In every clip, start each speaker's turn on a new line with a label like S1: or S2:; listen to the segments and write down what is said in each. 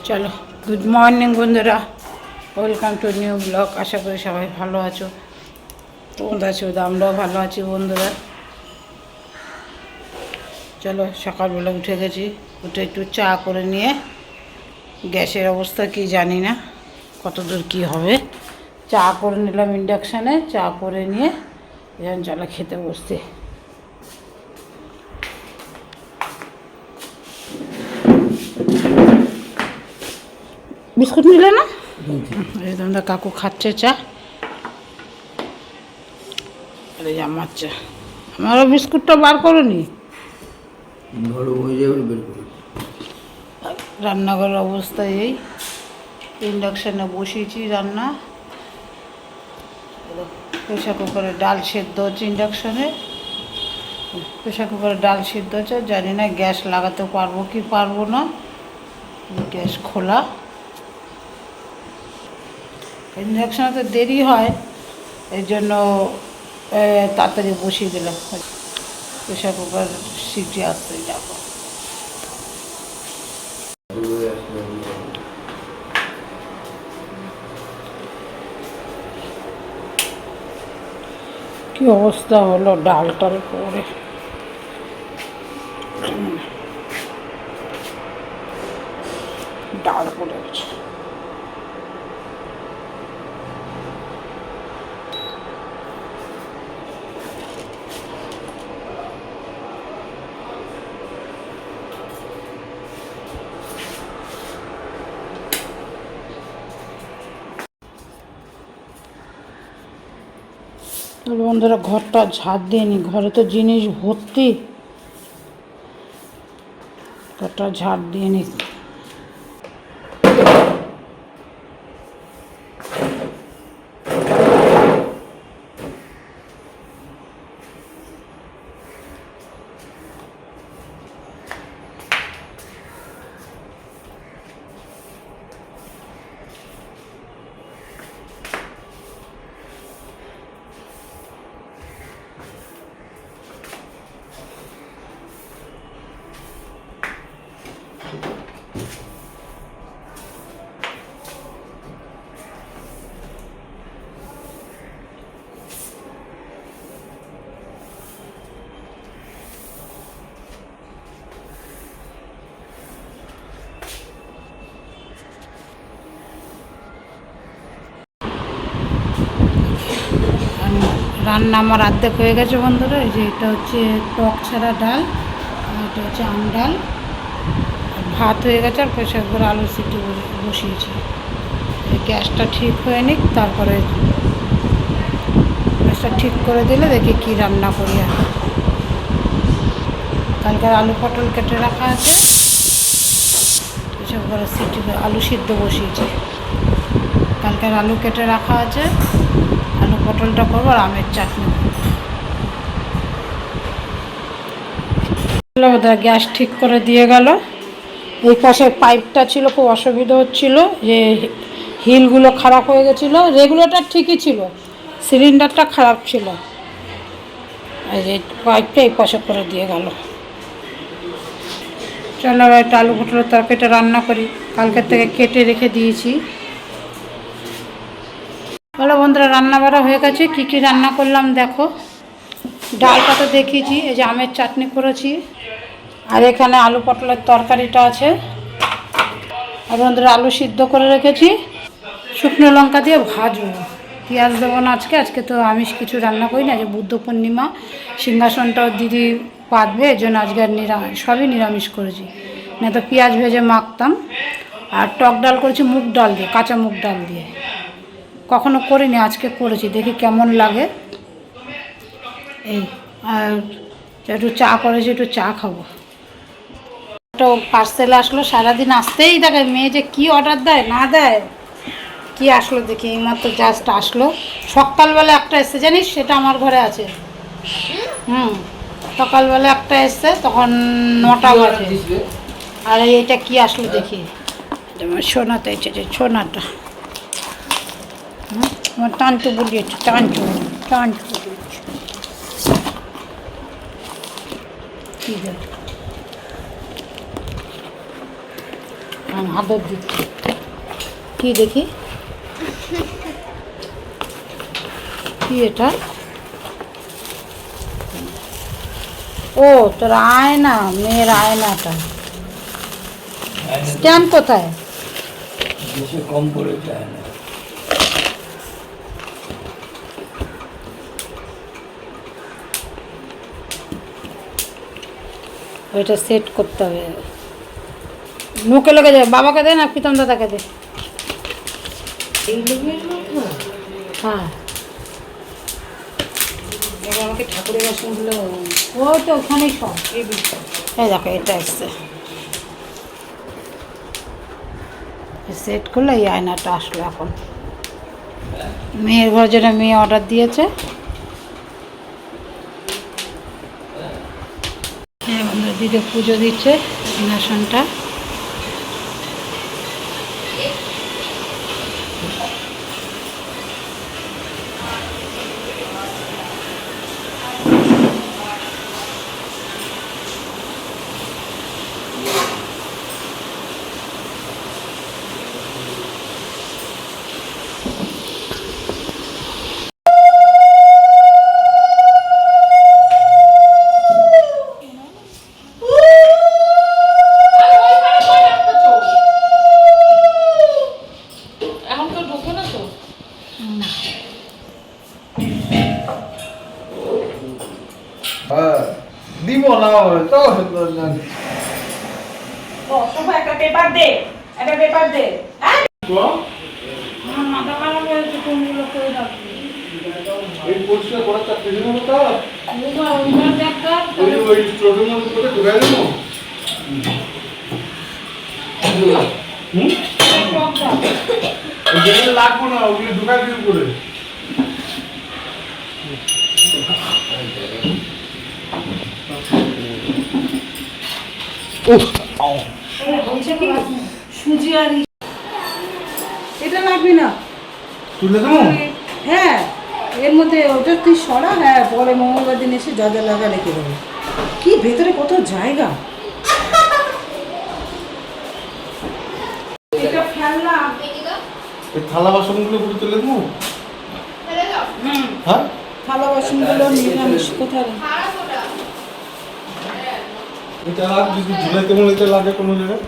S1: চলো, good morning বন্ধুরা, welcome to new blog. আশা করি সবাই ভালো আছো, তোমরা আছো, আমরাও ভালো আছি বন্ধুরা। চলো, সকালবেলা উঠে গেছি, উঠে একটু চা করে নিয়ে, গ্যাসের অবস্থা কি জানি না, কত দূর কী হবে, চা করে নিলাম ইন্ডাকশানে, চা করে নিয়ে এখন চলো খেতে বসতে। বিস্কুট নিলে না? এই তোমরা কাকু খাচ্ছে চা, আরে আমার চা, আমারও বিস্কুটটা বার করোনি। রান্নাঘরের অবস্থা এই, ইন্ডাকশানে বসিয়েছি রান্না, প্রেশার কুকারে ডাল সেদ্ধ হচ্ছে, ইন্ডাকশানে প্রেশার কুকারে ডাল সেদ্ধ হচ্ছে। জানি না গ্যাস লাগাতে পারবো কি পারবো না, গ্যাস খোলা, ইন্ডাকশানে তো দেরি হয়, এই জন্য তাড়াতাড়ি বসিয়ে দিলাম। প্রেশার কুকার সিটি আসতে যাবো। কি অবস্থা হলো ডালটার পরে, ডাল পড়ে গেছে। বন্ধুরা, ঘরটা ঝাড় দিয়ে নি, ঘরে তো জিনিস ভর্তি, ঘরটা ঝাড় দিয়ে নি। রান্না আমার অর্ধেক হয়ে গেছে বন্ধুরা। এই যে এটা হচ্ছে টক ছাড়া ডাল, আর এটা হচ্ছে আম ডাল, ভাত হয়ে গেছে, আর প্রেশার করে আলু সিটি বসিয়েছি। এই গ্যাসটা ঠিক হয়ে নিক, তারপরে গ্যাসটা ঠিক করে দিলে দেখি কি রান্না করি। আর কালকের আলু পটল কেটে রাখা আছে, প্রেশার করে সিটি আলু সিদ্ধ বসিয়েছি। কালকের আলু কেটে রাখা আছে, আলু পটলটা করবো, আর আমের চাটনি। গ্যাস ঠিক করে দিয়ে গেল। এই পাশে পাইপটা ছিল, খুব অসুবিধা হচ্ছিল, যে হিলগুলো খারাপ হয়ে গেছিলো, রেগুলেটর ঠিকই ছিল, সিলিন্ডারটা খারাপ ছিল। এই যে পাইপটা এই পাশে করে দিয়ে গেল। চলো একটা আলু পটলের তরকারিটা রান্না করি, কালকের থেকে কেটে রেখে দিয়েছি। বলো বন্ধুরা, রান্না বাড়া হয়ে গেছে। কী কী রান্না করলাম দেখো। ডালটা তো দেখিয়েছি, এই যে আমের চাটনি করেছি, আর এখানে আলু পটলের তরকারিটা আছে, আর বন্ধুরা আলু সিদ্ধ করে রেখেছি, শুকনো লঙ্কা দিয়ে ভাজবো, পেঁয়াজ দেবো না আজকে। আজকে তো আমিষ কিছু রান্না করি না, যে বুদ্ধ পূর্ণিমা, সিংহাসনটাও দিদি পাতবে, এই জন্য আজকে আর নিরামিষ, সবই নিরামিষ করেছি, না তো পেঁয়াজ ভেজে মাখতাম। আর টক ডাল করেছি মুগ ডাল দিয়ে, কাঁচা মুগ ডাল দিয়ে, কখনো করিনি, আজকে করেছি, দেখি কেমন লাগে। এই আর একটু চা করেছি, একটু চা খাবো। তো পার্সেল আসলো, সারাদিন আসতেই থাকে, মেয়ে যে কী অর্ডার দেয় না দেয়। কি আসলো দেখি, এইমাত্র জাস্ট আসলো, সকালবেলা একটা এসছে জানিস, সেটা আমার ঘরে আছে। সকালবেলা একটা এসছে, তখন 9টা বাজে। আর এইটা কি আসলো দেখি, সোনাতে এসেছে, যে সোনাটা আমার টানটু বলিয়েছে, টানটু টানটু বলিয়েছে। কী দেখ, আদর দিচ্ছি। কি দেখি কি এটা? ও তোর আয়না, মেয়ের আয়নাটা। স্ট্যান্ড কোথায়?
S2: কম পড়ে যায় না।
S1: ওইটা সেট করতে হবে। মুখে লেগে যায়। বাবাকে দে না প্রীতম দাদাকে দে। হ্যাঁ
S3: আমাকে ঠাকুরের বাসনগুলো
S1: ও তো ওখানেই সব। এই দেখো এটা এসছে, সেট করলে এই আয়নাটা আসলো। এখন মেয়ের ঘর যেটা মেয়ে অর্ডার দিয়েছে। হ্যাঁ বন্ধুরা, দিদি পুজো দিচ্ছে সিংহাসনটা।
S3: এখন তো ঢোকে না তো।
S2: দিব না তো
S3: একটা পেপার দে, একটা পেপার দে।
S1: আমার মাথা খারাপ হয়েছে, কোনগুলো করে রাখবি?
S2: এই পরিষ্কার করা চাকরি দিব তো
S1: ওইবার দেখ
S2: ওই স্টোরের মধ্যে করে ঢুকাই দেবো। ওগুলো লাগবো না, ওগুলো ঢুকাই দিব করে।
S3: সুজি আর এটা লাগবে না।
S2: তুলে দেবো?
S3: হ্যাঁ এর মধ্যে ওটা তুই সরা। হ্যাঁ পরে মঙ্গলবার দিন এসে যা যা লাগা রেখে দেবো। কি ভেতরে কত জায়গা। এটা ফেললাম।
S2: এই থালা বাসনগুলো পুরো তুলে দেবো?
S3: হুম
S2: হ্যাঁ
S3: থালা বাসনগুলো নিরামিষ কোথায়?
S2: এটা লাগ যদি ঝুলাইতে মুলাইতে লাগে কোনো জায়গায়।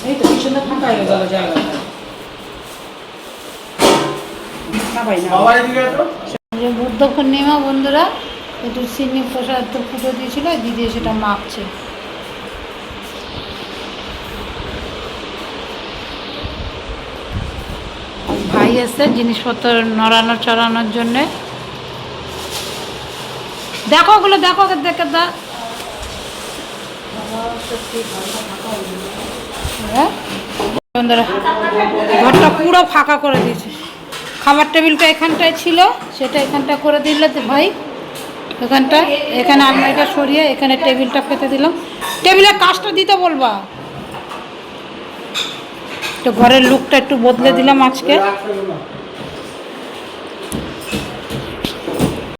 S3: এই তো পিছনে ফাঁকা হয়ে গেল জায়গাটা। না ভাই না।
S2: বাবা এদিকে আসো।
S1: যে বুদ্ধ পূর্ণিমা বন্ধুরা, একটু চিনি প্রসাদ তো পুজো দিয়েছিল, দিদি সেটা মাখছে। ভাই এসছে জিনিসপত্র নড়ানো চড়ানোর জন্যে। দেখো ওগুলো, দেখো দেখে দা। হ্যাঁ বন্ধুরা, ঘরটা পুরো ফাঁকা করে দিয়েছে। খাবার টেবিলটা এখানটায় ছিল, সেটা এখানটা করে দিলে ভাই। এখানটা, এখানে আলমারিটা সরিয়ে এখানে টেবিলটা পেতে দিলাম। টেবিলের কাজটা দিতে বলবা। তো ঘরের লুকটা একটু বদলে দিলাম আজকে।